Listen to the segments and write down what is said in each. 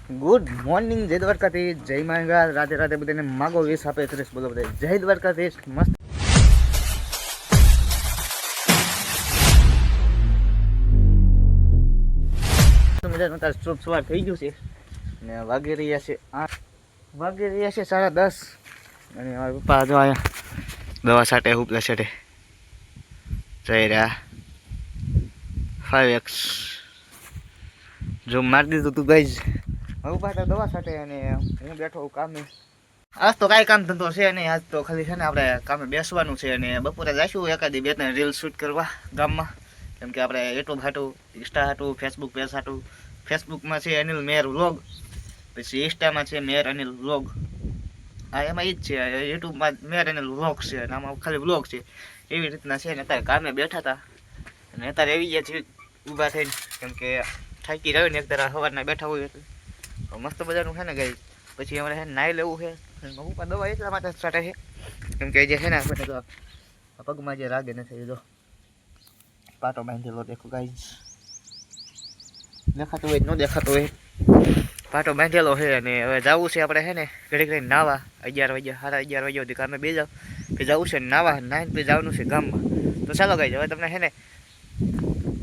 Good morning, જય દ્વારકાધીશ, જય માંગા, રાધે રાધે બધાને માગો વીસ આપે ત્રીસ બોલો બધા જય દ્વારકાધીશ. મસ્ત મજાનું તાર શુભ સવાર થઈ ગયું છે ને વાગી રહ્યા છે 10:30 અને મારા પપ્પા જો અહીંયા દવા છાંટે ઉપલા છાંટે જઈ રહ્યા 5x જો મારી દીધું તું ગઈ પપ્પા તો દવા છાંટે અને હું બેઠો કામે. આજ તો કાંઈ કામ ધંધો છે નહીં, આજ તો ખાલી છે ને આપણે કામે બેસવાનું છે અને બપોરે જઈશું એકાદી બે ત્રણ રીલ શૂટ કરવા ગામમાં, કેમ કે આપણે યુટ્યુબ હાટું, ઇન્સ્ટા હાટું, ફેસબુક પેજ હાટું. ફેસબુકમાં છે અનિલ મેર વ્લોગ, પછી ઇન્સ્ટામાં છે મેર અનિલ વ્લોગ. હા એમાં એ જ છે, યુટ્યુબમાં મેર અનિલ વ્લોગ છે અને આમાં ખાલી વ્લોગ છે. એવી રીતના છે ને અત્યારે કામે બેઠા હતા અને અત્યારે આવી ગયા છે ઊભા થઈને, કેમ કે થાકી રહ્યો ને એક તરફ સવારના બેઠા હોય એટલે મસ્ત મજાનું છે ને ગઈ. પછી અમારે છે ને નાહી લેવું છે. પપ્પા દવા એટલા માટે છાંટે છે કેમ કે જે છે ને આપણે તો પગમાં જે રાગે નથી જો પાટો બાંધેલો દેખો ગાઈઝ, દેખાતો હોય ન દેખાતો હોય પાટો બાંધેલો છે. અને હવે જવું છે આપણે છે ને ઘડી ઘડી નાવા 11 વાગ્યા 11:30 વાગ્યા સુધી કામે બે જાવ, પછી જવું છે નાવા, નાઈને પછી જવાનું છે ગામમાં. તો ચાલો ગાઈઝ હવે તમને છે ને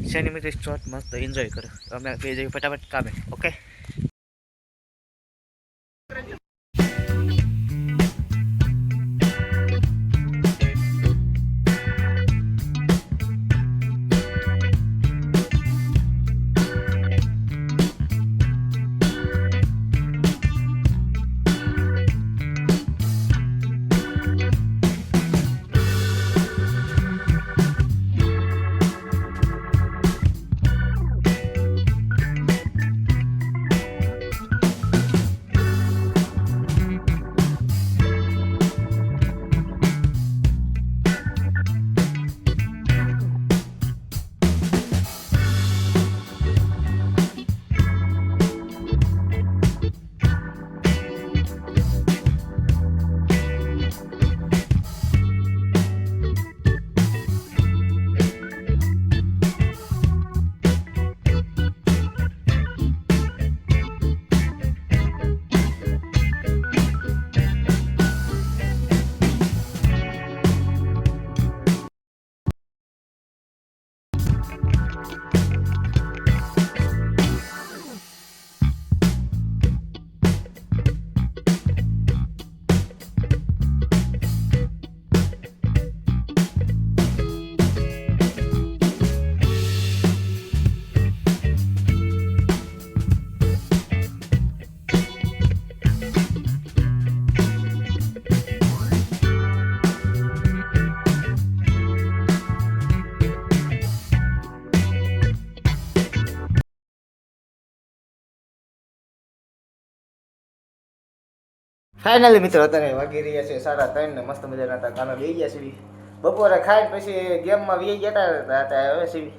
સિનેમેટિક શોટ મસ્ત એન્જોય કરો. અમે બે જઈએ ફટાફટ કામે. ઓકે ફાઇનલી મિત્રો અત્યારે વાગી રહ્યા છે 3:30 ને મસ્ત મજાના હતા કામે બેસી ગયા છે. બપોરે ખાઈને પછી ગેમમાં વી ગયા હતા હવે સીવી.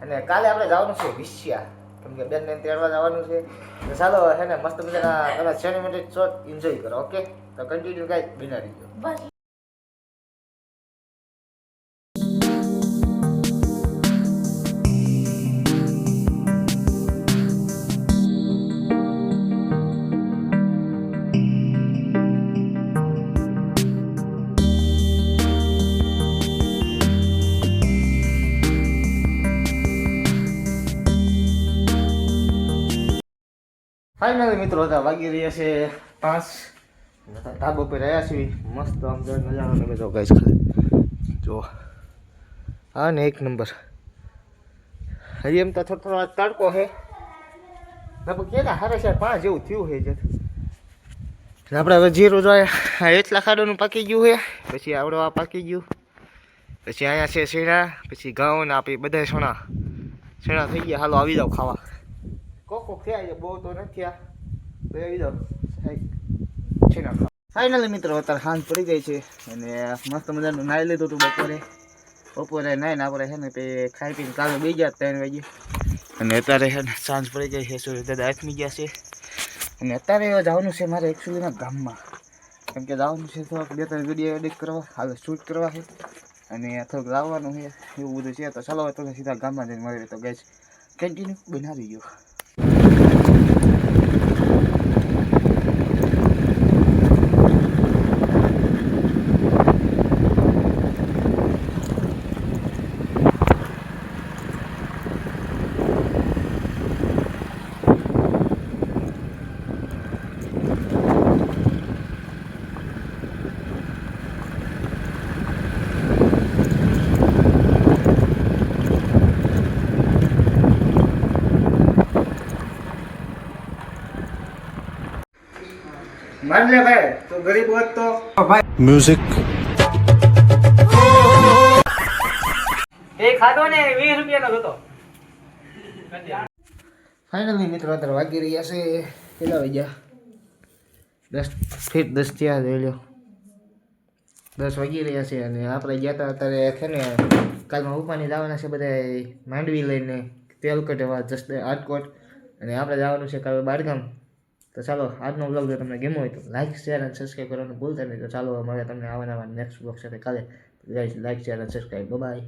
અને કાલે આપણે જવાનું છે વિશ્યા, કેમ કે બેનને તેડવા જવાનું છે. તો ચાલો હે ને મસ્ત મજાના તમે સિનેમેટિક શોટ એન્જોય કરો. ઓકે તો કન્ટિન્યુ ગાઈસ બનાવી દો. ફાઇનલી મિત્રો હતા વાગી રહ્યા છે 5. ધાબા પર રહ્યા છીએ મસ્ત આમ જોઈ નજારો તમે જો ગાઈસ ખાલી જો હા ને એક નંબર. હજી એમ તો થોડો તડકો છે લગભગ કેટલા 5:30 જેવું થયું છે. આપણે હવે જીરું જોઈએ એટલા ખાડોનું પાકી ગયું છે, પછી આવડો આ પાકી ગયું, પછી અહીંયા છે શેણા, પછી ઘઉં ને આપી બધા સોણા થઈ ગયા. હાલો આવી જાઓ ખાવા. કોક થયા છે બહુ તો નથી આ તો આવી જાઓ છે ના. ફાઇનલી મિત્રો અત્યારે સાંજ પડી ગઈ છે અને મસ્ત મજાનું નાહી લીધું હતું બપોરે નાહીને આપણે છે ને તે ખાઈ પીને કાલે બે ગયા 3 વાગે અને અત્યારે છે ને સાંજ પડી ગઈ છે. સૂર્ય દાદા આથમી ગયા છે અને અત્યારે જવાનું છે મારે એકચ્યુઅલીમાં ગામમાં, કેમ કે જવાનું છે થોડાક 2-3 વિડીયો એડિટ કરવા, હવે શૂટ કરવા છે અને થોડુંક લાવવાનું છે એવું બધું છે. તો ચાલો તો સીધા ગામમાં જઈને મળી. તો ગાઈસ કન્ટિન્યુ બનાવી ગયો. માન લે ભાઈ તું ગરીબ હોત તો म्यूजिक એ ખાધો ને 20 રૂપિયાનો હતો. ફાઇનલી મિત્રો અત્યારે વાગી રહ્યા છે કેટલા વાગ્યા 10 થયા જોઈ લો 10 વાગી રહ્યા છે અને આપણે ગયા હતા અત્યારે છે ને કાલમાં ઉપાની જવાના છે બધા માંડવી લઈને તેલ કટેવા જસ્ટ રાજકોટ અને આપણે જવાનું છે કાલે બારગામ. તો ચાલો આજનો બ્લોગ જો તમને ગમ્યો હોય તો લાઈક શેર અને સબસ્ક્રાઈબ કરવાનું ભૂલતા નહીં. તો ચાલો મળે તમને આવા નેક્સ્ટ બ્લોગ સાથે કાલે. લાઈક શેર અને સબસ્ક્રાઈબ. બાય.